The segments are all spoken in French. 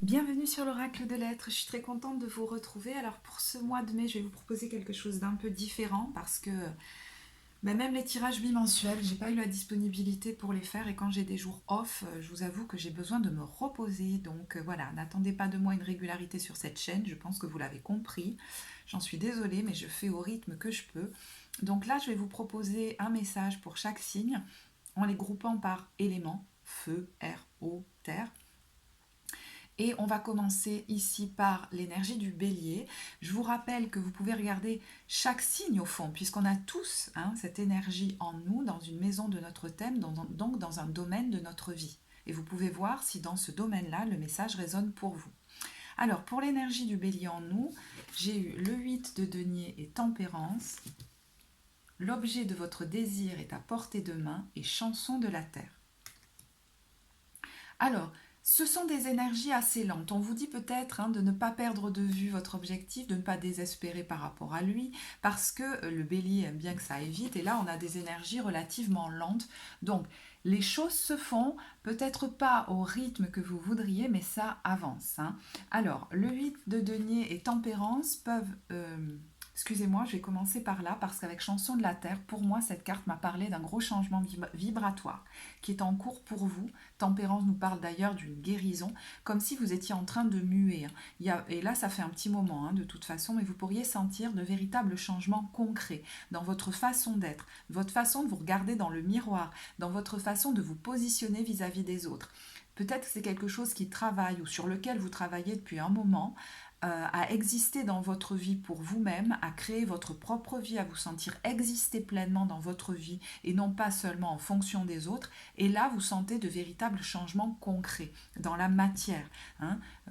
Bienvenue sur l'Oracle de l'Être, je suis très contente de vous retrouver. Alors pour ce mois de mai, je vais vous proposer quelque chose d'un peu différent parce que même les tirages bimensuels, j'ai pas eu la disponibilité pour les faire et quand j'ai des jours off, je vous avoue que j'ai besoin de me reposer. Donc voilà, n'attendez pas de moi une régularité sur cette chaîne, je pense que vous l'avez compris. J'en suis désolée, mais je fais au rythme que je peux. Donc là, je vais vous proposer un message pour chaque signe en les groupant par éléments, feu, air, eau, terre. Et on va commencer ici par l'énergie du bélier. Je vous rappelle que vous pouvez regarder chaque signe au fond, puisqu'on a tous cette énergie en nous, dans une maison de notre thème, donc dans un domaine de notre vie. Et vous pouvez voir si dans ce domaine-là, le message résonne pour vous. Alors, pour l'énergie du bélier en nous, j'ai eu le 8 de denier et tempérance. L'objet de votre désir est à portée de main et chanson de la terre. Alors, ce sont des énergies assez lentes. On vous dit peut-être de ne pas perdre de vue votre objectif, de ne pas désespérer par rapport à lui, parce que le bélier aime bien que ça aille vite, et là on a des énergies relativement lentes. Donc, les choses se font, peut-être pas au rythme que vous voudriez, mais ça avance. Alors, le 8 de denier et tempérance peuvent... excusez-moi, je vais commencer par là, parce qu'avec chanson de la terre, pour moi, cette carte m'a parlé d'un gros changement vibratoire qui est en cours pour vous. Tempérance nous parle d'ailleurs d'une guérison, comme si vous étiez en train de muer. Et là, ça fait un petit moment de toute façon, mais vous pourriez sentir de véritables changements concrets dans votre façon d'être, votre façon de vous regarder dans le miroir, dans votre façon de vous positionner vis-à-vis des autres. Peut-être que c'est quelque chose qui travaille ou sur lequel vous travaillez depuis un moment, à exister dans votre vie pour vous-même, à créer votre propre vie, à vous sentir exister pleinement dans votre vie et non pas seulement en fonction des autres. Et là, vous sentez de véritables changements concrets dans la matière.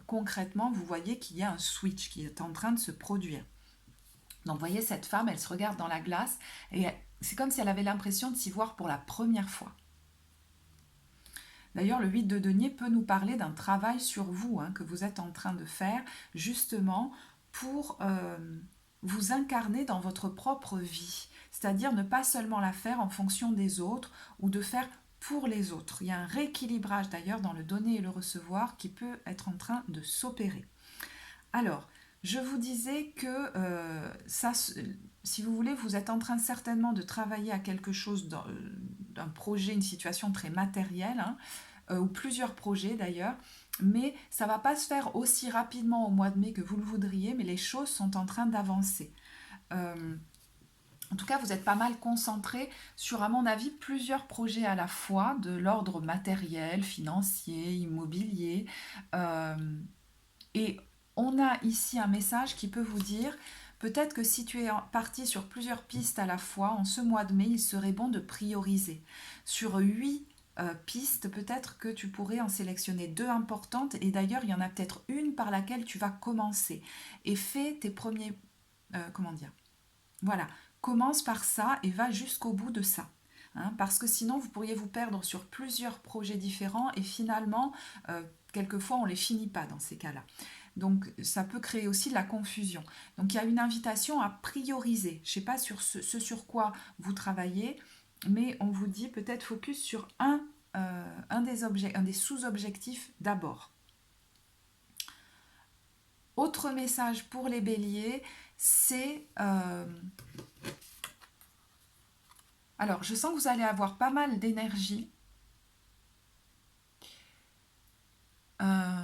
Concrètement, vous voyez qu'il y a un switch qui est en train de se produire. Donc, vous voyez, cette femme, elle se regarde dans la glace et c'est comme si elle avait l'impression de s'y voir pour la première fois. D'ailleurs, le 8 de denier peut nous parler d'un travail sur vous que vous êtes en train de faire justement pour vous incarner dans votre propre vie. C'est-à-dire ne pas seulement la faire en fonction des autres ou de faire pour les autres. Il y a un rééquilibrage d'ailleurs dans le donner et le recevoir qui peut être en train de s'opérer. Alors, je vous disais que ça, si vous voulez, vous êtes en train certainement de travailler à quelque chose d'un projet, une situation très matérielle, ou plusieurs projets d'ailleurs, mais ça ne va pas se faire aussi rapidement au mois de mai que vous le voudriez, mais les choses sont en train d'avancer. En tout cas, vous êtes pas mal concentré sur, à mon avis, plusieurs projets à la fois, de l'ordre matériel, financier, immobilier. Euh, et on a ici un message qui peut vous dire, peut-être que si tu es parti sur plusieurs pistes à la fois, en ce mois de mai, il serait bon de prioriser. Sur 8 pistes, peut-être que tu pourrais en sélectionner 2 importantes, et d'ailleurs, il y en a peut-être une par laquelle tu vas commencer. Et fais tes premiers... comment dire? Voilà, commence par ça et va jusqu'au bout de ça. Parce que sinon, vous pourriez vous perdre sur plusieurs projets différents et finalement, quelquefois, on ne les finit pas dans ces cas-là. Donc, ça peut créer aussi de la confusion. Donc, il y a une invitation à prioriser. Je ne sais pas sur ce sur quoi vous travaillez, mais on vous dit peut-être focus sur un des sous-objectifs d'abord. Autre message pour les béliers, c'est... alors, je sens que vous allez avoir pas mal d'énergie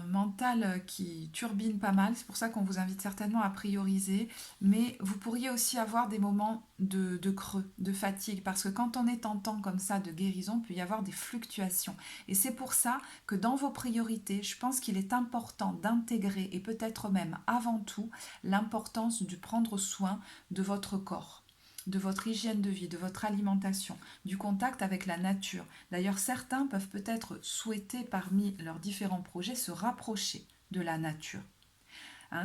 mentale qui turbine pas mal. C'est pour ça qu'on vous invite certainement à prioriser. Mais vous pourriez aussi avoir des moments de creux, de fatigue. Parce que quand on est en temps comme ça de guérison, il peut y avoir des fluctuations. Et c'est pour ça que dans vos priorités, je pense qu'il est important d'intégrer, et peut-être même avant tout, l'importance de prendre soin de votre corps, de votre hygiène de vie, de votre alimentation, du contact avec la nature. D'ailleurs, certains peuvent peut-être souhaiter parmi leurs différents projets se rapprocher de la nature.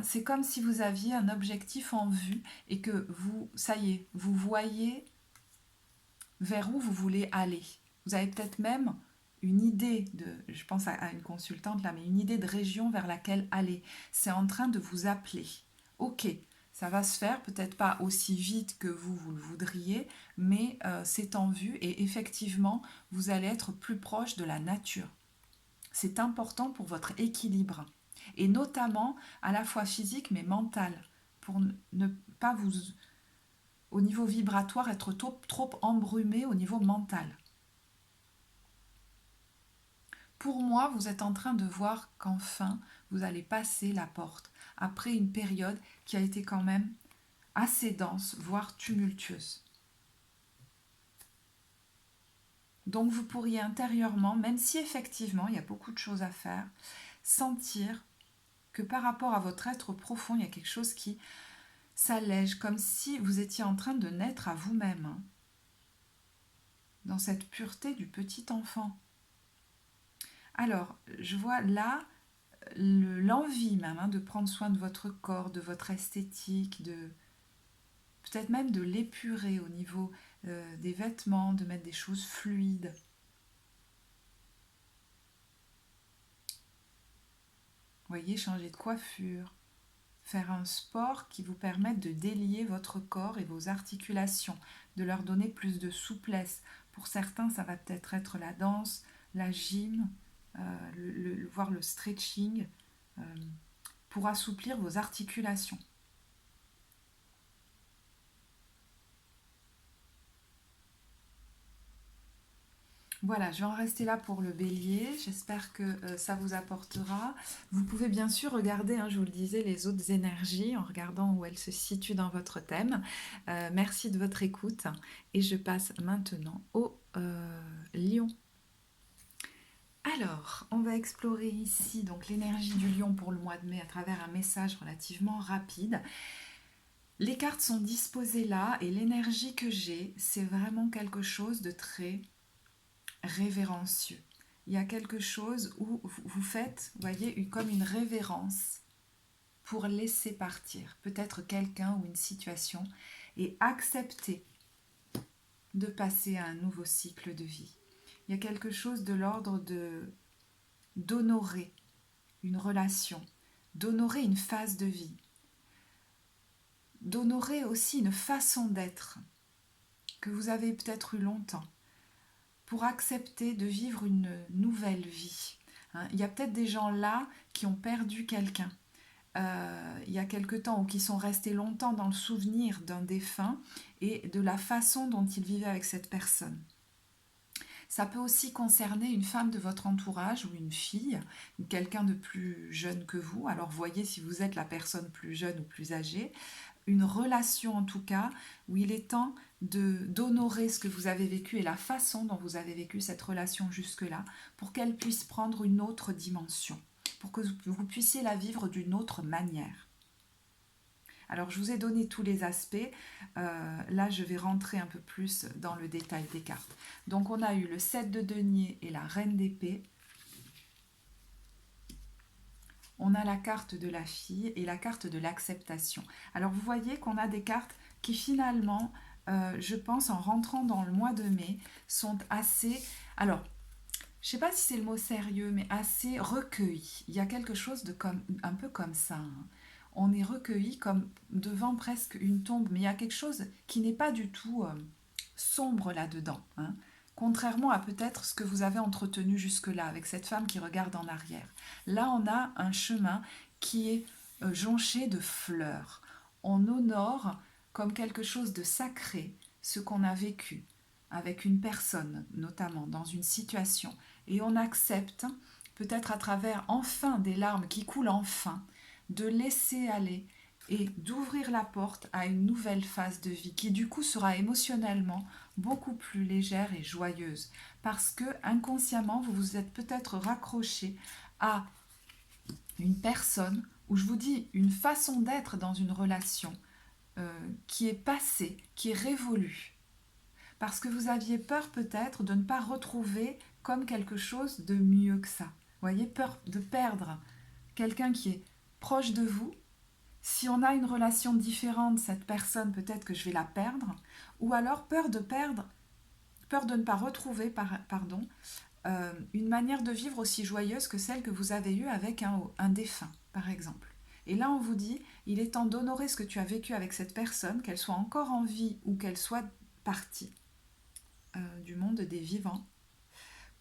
C'est comme si vous aviez un objectif en vue et que vous, ça y est, vous voyez vers où vous voulez aller. Vous avez peut-être même une idée je pense à une consultante là, mais une idée de région vers laquelle aller. C'est en train de vous appeler. Ok, ça va se faire, peut-être pas aussi vite que vous le voudriez, mais c'est en vue et effectivement, vous allez être plus proche de la nature. C'est important pour votre équilibre. et notamment à la fois physique mais mentale, pour ne pas vous, au niveau vibratoire, être trop embrumé au niveau mental. Pour moi, vous êtes en train de voir qu'enfin, vous allez passer la porte, après une période qui a été quand même assez dense, voire tumultueuse. Donc vous pourriez intérieurement, même si effectivement il y a beaucoup de choses à faire, sentir que par rapport à votre être profond, il y a quelque chose qui s'allège, comme si vous étiez en train de naître à vous-même, hein, dans cette pureté du petit enfant. Alors, je vois là l'envie même, hein, de prendre soin de votre corps, de votre esthétique, de peut-être même de l'épurer au niveau des vêtements, de mettre des choses fluides. Vous voyez, changer de coiffure, faire un sport qui vous permette de délier votre corps et vos articulations, de leur donner plus de souplesse. Pour certains, ça va peut-être être la danse, la gym, voire le stretching, euh, pour assouplir vos articulations. Voilà, je vais en rester là pour le bélier. J'espère que ça vous apportera. Vous pouvez bien sûr regarder, hein, je vous le disais, les autres énergies en regardant où elles se situent dans votre thème. Merci de votre écoute et je passe maintenant au lion. Alors, on va explorer ici donc l'énergie du lion pour le mois de mai à travers un message relativement rapide. Les cartes sont disposées là et l'énergie que j'ai, c'est vraiment quelque chose de très révérencieux. Il y a quelque chose où vous faites, vous voyez, comme une révérence pour laisser partir peut-être quelqu'un ou une situation et accepter de passer à un nouveau cycle de vie. Il y a quelque chose de l'ordre d'honorer une relation, d'honorer une phase de vie, d'honorer aussi une façon d'être que vous avez peut-être eu longtemps, pour accepter de vivre une nouvelle vie. Il y a peut-être des gens là qui ont perdu quelqu'un il y a quelque temps ou qui sont restés longtemps dans le souvenir d'un défunt et de la façon dont ils vivaient avec cette personne. Ça peut aussi concerner une femme de votre entourage ou une fille, ou quelqu'un de plus jeune que vous. Alors voyez si vous êtes la personne plus jeune ou plus âgée. Une relation en tout cas où il est temps d'honorer ce que vous avez vécu et la façon dont vous avez vécu cette relation jusque-là pour qu'elle puisse prendre une autre dimension, pour que vous puissiez la vivre d'une autre manière. Alors je vous ai donné tous les aspects, là je vais rentrer un peu plus dans le détail des cartes. Donc on a eu le 7 de denier et la reine d'épée. On a la carte de la fille et la carte de l'acceptation. Alors vous voyez qu'on a des cartes qui finalement, je pense en rentrant dans le mois de mai, sont assez... Alors, je ne sais pas si c'est le mot sérieux, mais assez recueilli. Il y a quelque chose de un peu comme ça. Hein. On est recueilli comme devant presque une tombe, mais il y a quelque chose qui n'est pas du tout sombre là-dedans. Hein. Contrairement à peut-être ce que vous avez entretenu jusque-là avec cette femme qui regarde en arrière. Là, on a un chemin qui est jonché de fleurs. On honore comme quelque chose de sacré ce qu'on a vécu avec une personne, notamment dans une situation. Et on accepte, peut-être à travers enfin des larmes qui coulent enfin, de laisser aller et d'ouvrir la porte à une nouvelle phase de vie qui du coup sera émotionnellement beaucoup plus légère et joyeuse parce que inconsciemment vous vous êtes peut-être raccroché à une personne ou je vous dis une façon d'être dans une relation qui est passée, qui est révolue parce que vous aviez peur peut-être de ne pas retrouver comme quelque chose de mieux que ça. Vous voyez, peur de perdre quelqu'un qui est proche de vous. Si on a une relation différente, cette personne, peut-être que je vais la perdre. Ou alors peur de perdre, peur de ne pas retrouver, une manière de vivre aussi joyeuse que celle que vous avez eue avec un défunt, par exemple. Et là, on vous dit, il est temps d'honorer ce que tu as vécu avec cette personne, qu'elle soit encore en vie ou qu'elle soit partie du monde des vivants,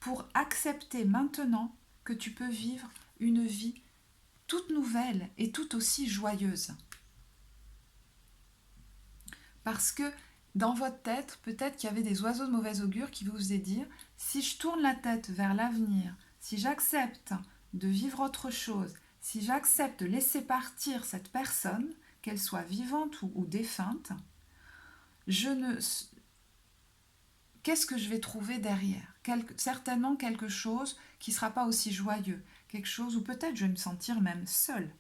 pour accepter maintenant que tu peux vivre une vie toute nouvelle et tout aussi joyeuse. Parce que dans votre tête, peut-être qu'il y avait des oiseaux de mauvais augure qui vous faisaient dire, si je tourne la tête vers l'avenir, si j'accepte de vivre autre chose, si j'accepte de laisser partir cette personne, qu'elle soit vivante ou défunte, qu'est-ce que je vais trouver derrière? Certainement quelque chose qui ne sera pas aussi joyeux, quelque chose où peut-être je vais me sentir même seule.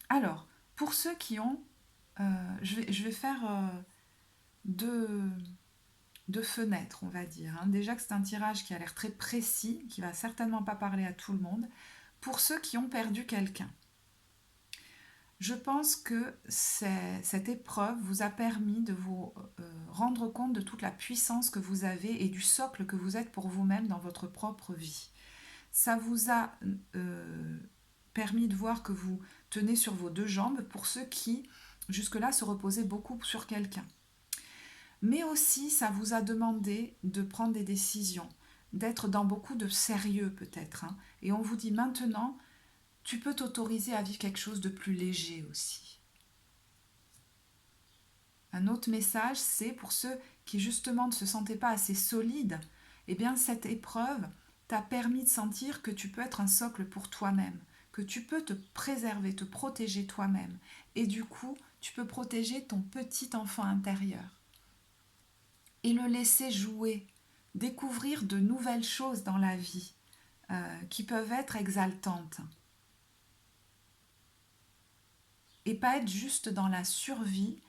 Alors, pour ceux qui ont, je vais faire deux fenêtres, on va dire. Déjà que c'est un tirage qui a l'air très précis, qui va certainement pas parler à tout le monde. Pour ceux qui ont perdu quelqu'un, je pense que cette épreuve vous a permis de vous rendre compte de toute la puissance que vous avez et du socle que vous êtes pour vous-même dans votre propre vie. Ça vous a permis de voir que vous tenez sur vos deux jambes pour ceux qui, jusque-là, se reposaient beaucoup sur quelqu'un. Mais aussi, ça vous a demandé de prendre des décisions, d'être dans beaucoup de sérieux peut-être. Et on vous dit maintenant, tu peux t'autoriser à vivre quelque chose de plus léger aussi. Un autre message, c'est pour ceux qui justement ne se sentaient pas assez solides, eh bien cette épreuve t'a permis de sentir que tu peux être un socle pour toi-même, que tu peux te préserver, te protéger toi-même. Et du coup, tu peux protéger ton petit enfant intérieur. Et le laisser jouer, découvrir de nouvelles choses dans la vie qui peuvent être exaltantes. Et pas être juste dans la survie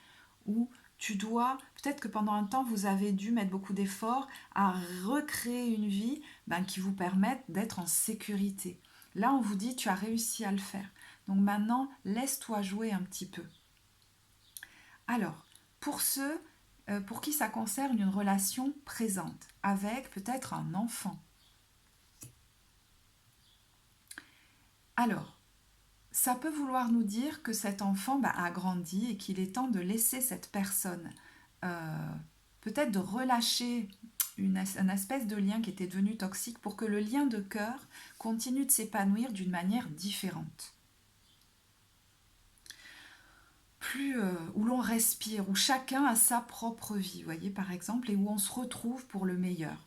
où tu dois, peut-être que pendant un temps vous avez dû mettre beaucoup d'efforts à recréer une vie qui vous permette d'être en sécurité. Là on vous dit tu as réussi à le faire. Donc maintenant laisse-toi jouer un petit peu. Alors, pour ceux pour qui ça concerne une relation présente, avec peut-être un enfant. Alors, ça peut vouloir nous dire que cet enfant a grandi et qu'il est temps de laisser cette personne, peut-être de relâcher une espèce de lien qui était devenu toxique pour que le lien de cœur continue de s'épanouir d'une manière différente. Où l'on respire, où chacun a sa propre vie, vous voyez par exemple, et où on se retrouve pour le meilleur.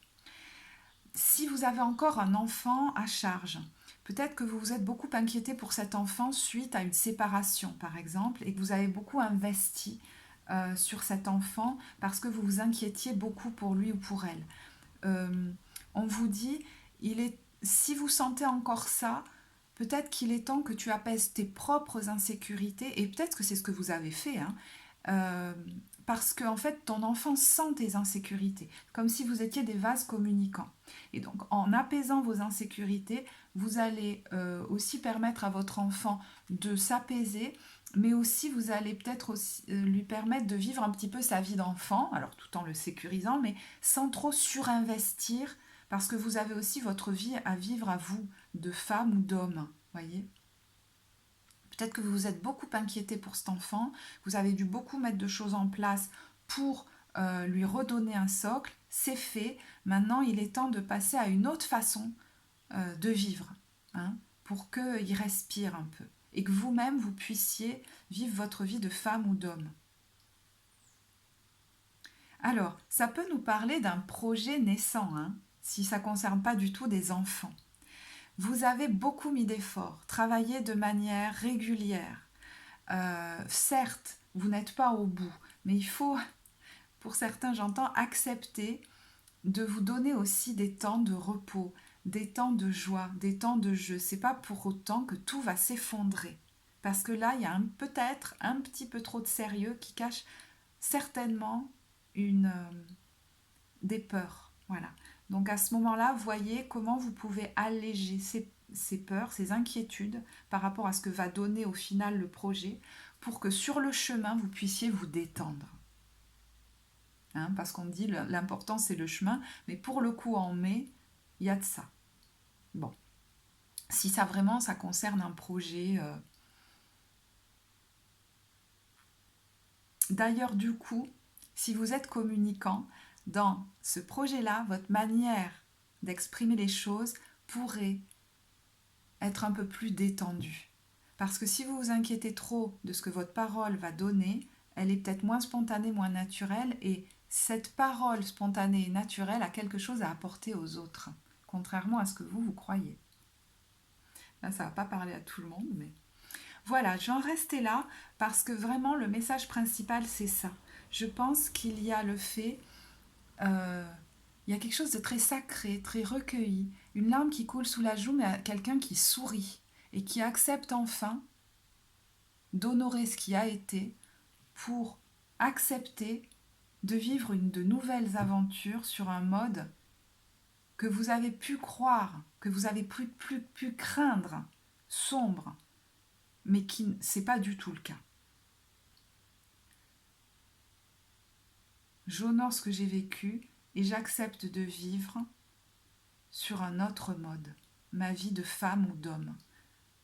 Si vous avez encore un enfant à charge, peut-être que vous vous êtes beaucoup inquiété pour cet enfant suite à une séparation par exemple, et que vous avez beaucoup investi sur cet enfant parce que vous vous inquiétiez beaucoup pour lui ou pour elle. On vous dit, si vous sentez encore ça, peut-être qu'il est temps que tu apaises tes propres insécurités, et peut-être que c'est ce que vous avez fait, parce que en fait, ton enfant sent tes insécurités, comme si vous étiez des vases communicants. Et donc, en apaisant vos insécurités, vous allez aussi permettre à votre enfant de s'apaiser, mais aussi vous allez peut-être aussi, lui permettre de vivre un petit peu sa vie d'enfant, alors tout en le sécurisant, mais sans trop surinvestir, parce que vous avez aussi votre vie à vivre à vous, de femme ou d'homme, voyez. Peut-être que vous vous êtes beaucoup inquiété pour cet enfant, vous avez dû beaucoup mettre de choses en place pour lui redonner un socle, c'est fait. Maintenant, il est temps de passer à une autre façon de vivre, pour qu'il respire un peu et que vous-même, vous puissiez vivre votre vie de femme ou d'homme. Alors, ça peut nous parler d'un projet naissant, si ça ne concerne pas du tout des enfants. Vous avez beaucoup mis d'efforts, travaillé de manière régulière. Certes, vous n'êtes pas au bout, mais il faut, pour certains j'entends, accepter de vous donner aussi des temps de repos, des temps de joie, des temps de jeu. C'est pas pour autant que tout va s'effondrer. Parce que là, il y a peut-être un petit peu trop de sérieux qui cache certainement des peurs. Voilà. Donc à ce moment-là, voyez comment vous pouvez alléger ces peurs, ces inquiétudes par rapport à ce que va donner au final le projet pour que sur le chemin, vous puissiez vous détendre. Parce qu'on dit l'important c'est le chemin, mais pour le coup en mai, il y a de ça. Bon, si ça vraiment ça concerne un projet. D'ailleurs du coup, si vous êtes communicant, dans ce projet-là, votre manière d'exprimer les choses pourrait être un peu plus détendu. Parce que si vous vous inquiétez trop de ce que votre parole va donner, elle est peut-être moins spontanée, moins naturelle, et cette parole spontanée et naturelle a quelque chose à apporter aux autres, contrairement à ce que vous croyez. Là, ça ne va pas parler à tout le monde, mais... Voilà, j'en restais là parce que vraiment le message principal, c'est ça. Je pense qu'il y a le fait, euh, il y a quelque chose de très sacré, très recueilli, une larme qui coule sous la joue, mais quelqu'un qui sourit et qui accepte enfin d'honorer ce qui a été pour accepter de vivre de nouvelles aventures sur un mode que vous avez pu croire, que vous avez pu craindre, sombre, mais qui c'est pas du tout le cas. J'honore ce que j'ai vécu et j'accepte de vivre sur un autre mode, ma vie de femme ou d'homme.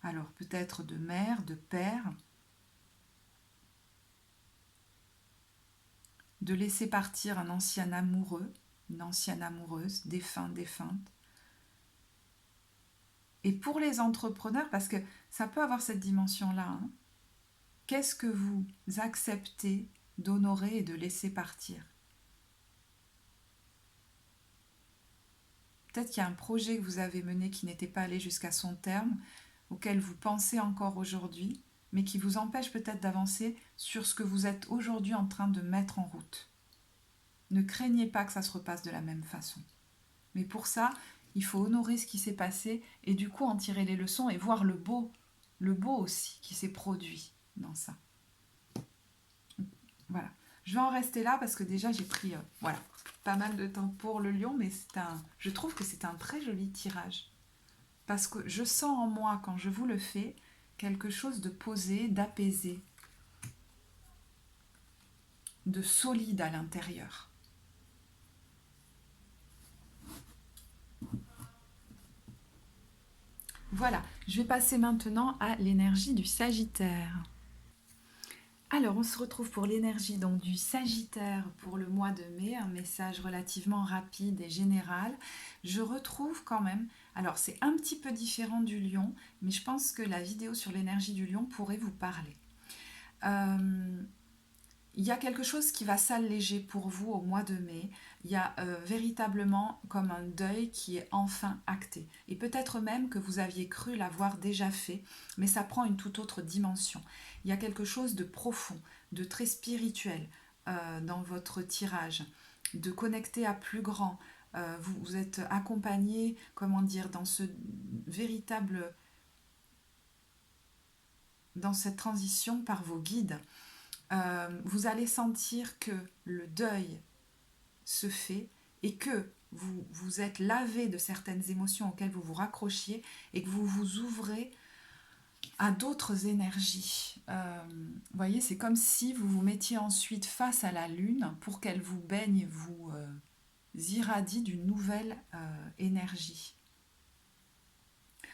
Alors peut-être de mère, de père, de laisser partir un ancien amoureux, une ancienne amoureuse, défunt, défunte. Et pour les entrepreneurs, parce que ça peut avoir cette dimension-là, hein, qu'est-ce que vous acceptez d'honorer et de laisser partir? Peut-être qu'il y a un projet que vous avez mené qui n'était pas allé jusqu'à son terme, auquel vous pensez encore aujourd'hui, mais qui vous empêche peut-être d'avancer sur ce que vous êtes aujourd'hui en train de mettre en route. Ne craignez pas que ça se repasse de la même façon. Mais pour ça, il faut honorer ce qui s'est passé et du coup en tirer les leçons et voir le beau aussi qui s'est produit dans ça. Voilà. Je vais en rester là parce que déjà j'ai pris voilà, pas mal de temps pour le lion, mais je trouve que c'est un très joli tirage. Parce que je sens en moi, quand je vous le fais, quelque chose de posé, d'apaisé, de solide à l'intérieur. Voilà, je vais passer maintenant à l'énergie du Sagittaire. Alors, on se retrouve pour l'énergie donc du Sagittaire pour le mois de mai, un message relativement rapide et général. Je retrouve quand même, alors c'est un petit peu différent du Lion, mais je pense que la vidéo sur l'énergie du Lion pourrait vous parler. Il y a quelque chose qui va s'alléger pour vous au mois de mai. Il y a véritablement comme un deuil qui est enfin acté. Et peut-être même que vous aviez cru l'avoir déjà fait, mais ça prend une toute autre dimension. Il y a quelque chose de profond, de très spirituel dans votre tirage, de connecté à plus grand. Vous êtes accompagné, comment dire, dans ce véritable, dans cette transition par vos guides. Vous allez sentir que le deuil se fait et que vous êtes lavé de certaines émotions auxquelles vous vous raccrochiez et que vous vous ouvrez à d'autres énergies. Vous voyez, c'est comme si vous vous mettiez ensuite face à la lune pour qu'elle vous baigne, vous irradie d'une nouvelle énergie.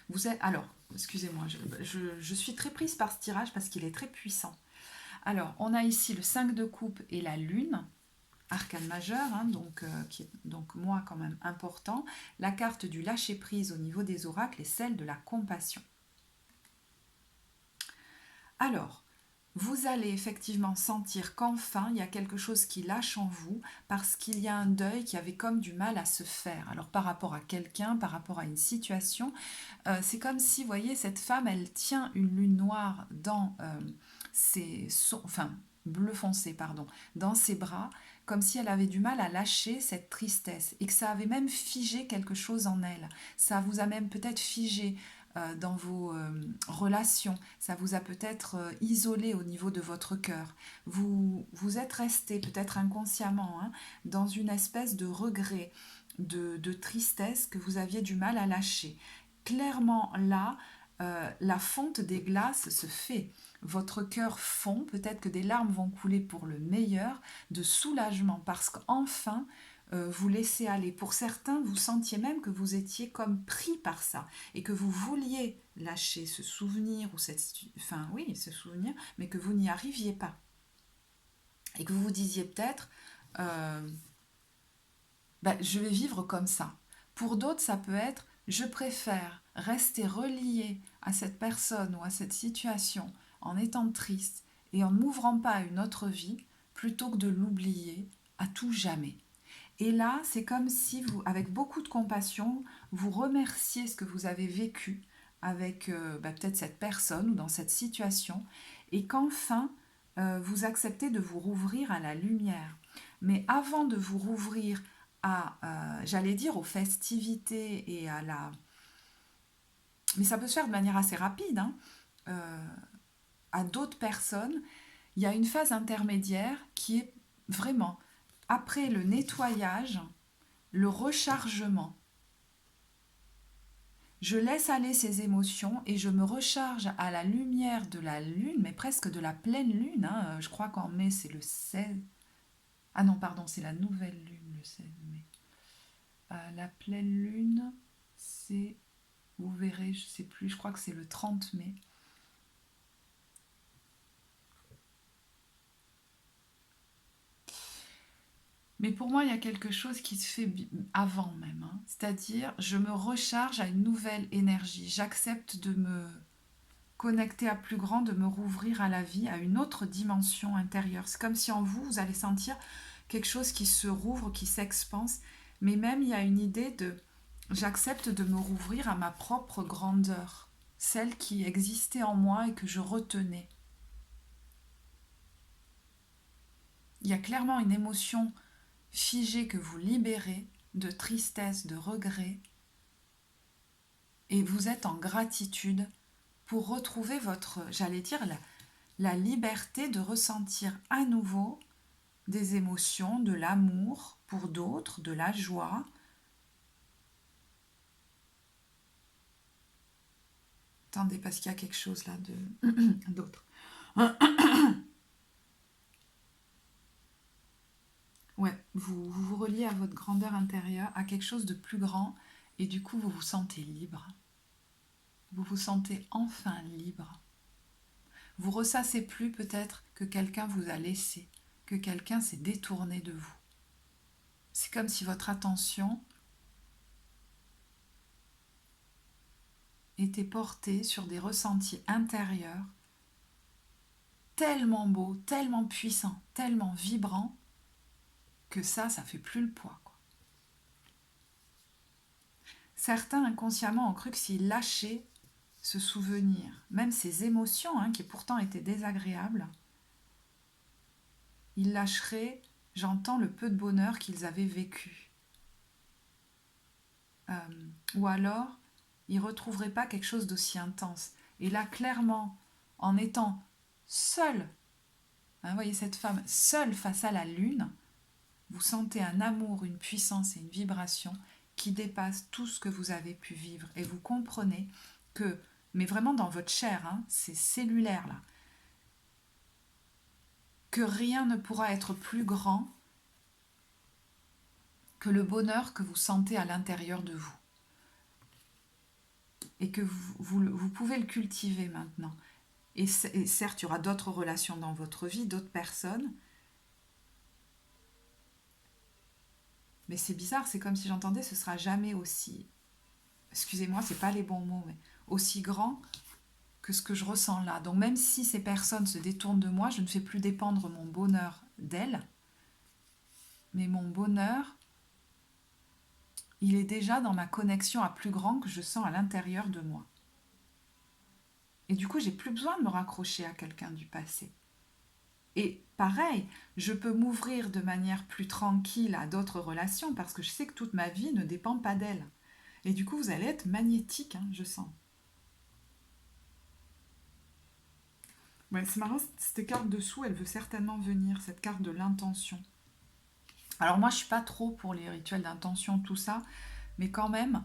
Vous êtes, alors, excusez-moi, je suis très prise par ce tirage parce qu'il est très puissant. Alors, on a ici le 5 de coupe et la lune, arcane majeur, hein, qui est donc moi quand même important. La carte du lâcher-prise au niveau des oracles et celle de la compassion. Alors, vous allez effectivement sentir qu'enfin, il y a quelque chose qui lâche en vous parce qu'il y a un deuil qui avait comme du mal à se faire. Alors, par rapport à quelqu'un, par rapport à une situation, c'est comme si, vous voyez, cette femme, elle tient une lune noire dans bleu foncé, pardon, dans ses bras, comme si elle avait du mal à lâcher cette tristesse et que ça avait même figé quelque chose en elle. Ça vous a même peut-être figé dans vos relations, ça vous a peut-être isolé au niveau de votre cœur. Vous êtes resté peut-être inconsciemment hein, dans une espèce de regret, de tristesse que vous aviez du mal à lâcher. Clairement là, la fonte des glaces se fait. Votre cœur fond, peut-être que des larmes vont couler pour le meilleur, de soulagement, parce qu'enfin, vous laissez aller. Pour certains, vous sentiez même que vous étiez comme pris par ça, et que vous vouliez lâcher ce souvenir, ou ce souvenir, mais que vous n'y arriviez pas. Et que vous vous disiez peut-être, je vais vivre comme ça. Pour d'autres, ça peut être, Je préfère rester relié à cette personne ou à cette situation en étant triste et en ne m'ouvrant pas à une autre vie plutôt que de l'oublier à tout jamais. Et là, c'est comme si vous, avec beaucoup de compassion, vous remerciez ce que vous avez vécu avec peut-être cette personne ou dans cette situation, et qu'enfin, vous acceptez de vous rouvrir à la lumière. Mais avant de vous rouvrir à, j'allais dire, aux festivités et à la... Mais ça peut se faire de manière assez rapide, hein, à d'autres personnes, il y a une phase intermédiaire qui est vraiment, après le nettoyage, le rechargement. Je laisse aller ces émotions et je me recharge à la lumière de la lune, mais presque de la pleine lune. Hein. Je crois qu'en mai, c'est le 16. Ah non, pardon, c'est la nouvelle lune, le 16 mai. La pleine lune, c'est, vous verrez, je ne sais plus, je crois que c'est le 30 mai. Mais pour moi, il y a quelque chose qui se fait avant même. Hein. C'est-à-dire, je me recharge à une nouvelle énergie. J'accepte de me connecter à plus grand, de me rouvrir à la vie, à une autre dimension intérieure. C'est comme si en vous, vous allez sentir quelque chose qui se rouvre, qui s'expanse. Mais même, il y a une idée de... J'accepte de me rouvrir à ma propre grandeur, celle qui existait en moi et que je retenais. Il y a clairement une émotion figée que vous libérez de tristesse, de regret, et vous êtes en gratitude pour retrouver votre, j'allais dire, la liberté de ressentir à nouveau des émotions, de l'amour pour d'autres, de la joie. Attendez, parce qu'il y a quelque chose là d'autre. Ouais, vous reliez à votre grandeur intérieure, à quelque chose de plus grand, et du coup vous vous sentez libre. Vous vous sentez enfin libre. Vous ressassez plus peut-être que quelqu'un vous a laissé, que quelqu'un s'est détourné de vous. C'est comme si votre attention était portée sur des ressentis intérieurs tellement beaux, tellement puissants, tellement vibrants, que ça fait plus le poids, quoi. Certains inconsciemment ont cru que s'ils lâchaient ce souvenir, même ces émotions qui pourtant étaient désagréables, ils lâcheraient, j'entends, le peu de bonheur qu'ils avaient vécu. Ou alors, ils ne retrouveraient pas quelque chose d'aussi intense. Et là, clairement, en étant seul, vous voyez cette femme seule face à la lune, vous sentez un amour, une puissance et une vibration qui dépasse tout ce que vous avez pu vivre. Et vous comprenez que, mais vraiment dans votre chair, c'est cellulaire là, que rien ne pourra être plus grand que le bonheur que vous sentez à l'intérieur de vous. Et que vous pouvez le cultiver maintenant. Et certes, il y aura d'autres relations dans votre vie, d'autres personnes. Mais c'est bizarre, c'est comme si j'entendais, ce sera jamais aussi, excusez-moi, c'est pas les bons mots, mais aussi grand que ce que je ressens là. Donc même si ces personnes se détournent de moi, je ne fais plus dépendre mon bonheur d'elles, mais mon bonheur, il est déjà dans ma connexion à plus grand que je sens à l'intérieur de moi. Et du coup, j'ai plus besoin de me raccrocher à quelqu'un du passé. Et pareil, je peux m'ouvrir de manière plus tranquille à d'autres relations parce que je sais que toute ma vie ne dépend pas d'elle. Et du coup, vous allez être magnétique, je sens. Ouais, c'est marrant, cette carte dessous, elle veut certainement venir, cette carte de l'intention. Alors moi, je suis pas trop pour les rituels d'intention, tout ça, mais quand même,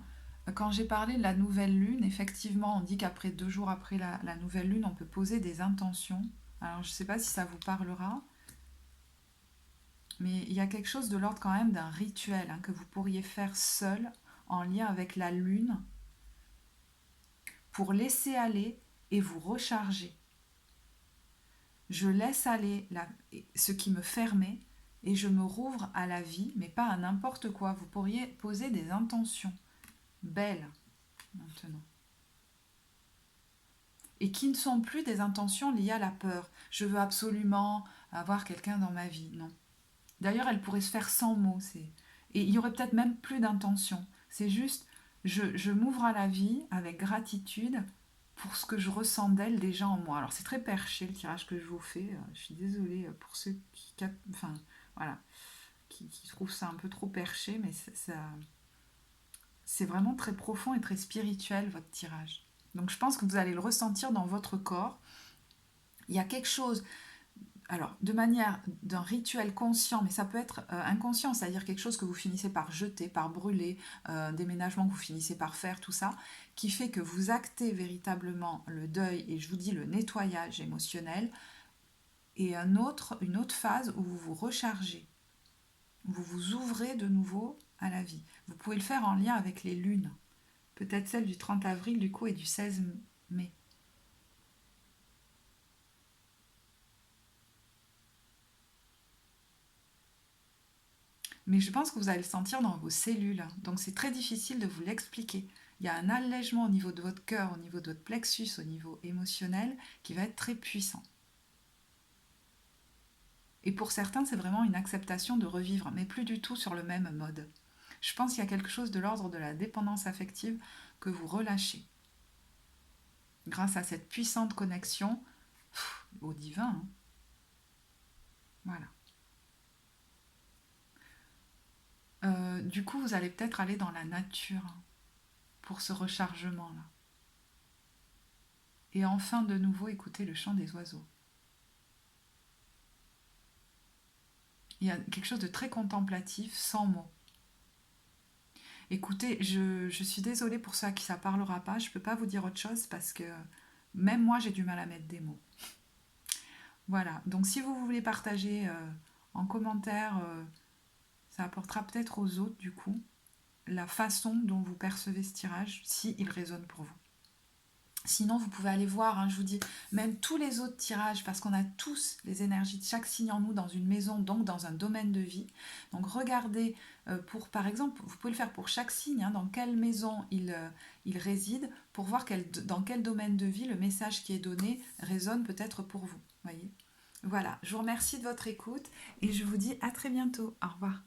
quand j'ai parlé de la nouvelle lune, effectivement, on dit qu'après 2 jours après la nouvelle lune, on peut poser des intentions. Alors, je ne sais pas si ça vous parlera, mais il y a quelque chose de l'ordre quand même d'un rituel que vous pourriez faire seul, en lien avec la lune, pour laisser aller et vous recharger. Je laisse aller ce qui me fermait et je me rouvre à la vie, mais pas à n'importe quoi. Vous pourriez poser des intentions belles. maintenant. Et qui ne sont plus des intentions liées à la peur. Je veux absolument avoir quelqu'un dans ma vie. Non. D'ailleurs, elle pourrait se faire sans mots. Et il y aurait peut-être même plus d'intention. C'est juste, je m'ouvre à la vie avec gratitude pour ce que je ressens d'elle déjà en moi. Alors c'est très perché le tirage que je vous fais. Je suis désolée pour ceux enfin, voilà, qui trouvent ça un peu trop perché, mais c'est vraiment très profond et très spirituel votre tirage. Donc je pense que vous allez le ressentir dans votre corps. Il y a quelque chose, alors de manière d'un rituel conscient, mais ça peut être inconscient, c'est-à-dire quelque chose que vous finissez par jeter, par brûler, déménagement que vous finissez par faire, tout ça, qui fait que vous actez véritablement le deuil et je vous dis le nettoyage émotionnel, et une autre phase où vous vous rechargez, vous vous ouvrez de nouveau à la vie. Vous pouvez le faire en lien avec les lunes, peut-être celle du 30 avril du coup et du 16 mai. Mais je pense que vous allez le sentir dans vos cellules. Donc c'est très difficile de vous l'expliquer. Il y a un allègement au niveau de votre cœur, au niveau de votre plexus, au niveau émotionnel, qui va être très puissant. Et pour certains, c'est vraiment une acceptation de revivre, mais plus du tout sur le même mode. Je pense qu'il y a quelque chose de l'ordre de la dépendance affective que vous relâchez. Grâce à cette puissante connexion au divin. Hein. Voilà. Du coup, vous allez peut-être aller dans la nature pour ce rechargement-là. Et enfin, de nouveau, écouter le chant des oiseaux. Il y a quelque chose de très contemplatif, sans mots. Écoutez, je suis désolée pour ça qui ça parlera pas, je ne peux pas vous dire autre chose parce que même moi j'ai du mal à mettre des mots. Voilà, donc si vous voulez partager en commentaire, ça apportera peut-être aux autres du coup la façon dont vous percevez ce tirage, si il résonne pour vous. Sinon, vous pouvez aller voir, hein, je vous dis, même tous les autres tirages, parce qu'on a tous les énergies de chaque signe en nous dans une maison, donc dans un domaine de vie. Donc regardez, par exemple, vous pouvez le faire pour chaque signe, hein, dans quelle maison il réside, pour voir dans quel domaine de vie le message qui est donné résonne peut-être pour vous. Voyez. Voilà, je vous remercie de votre écoute et je vous dis à très bientôt. Au revoir.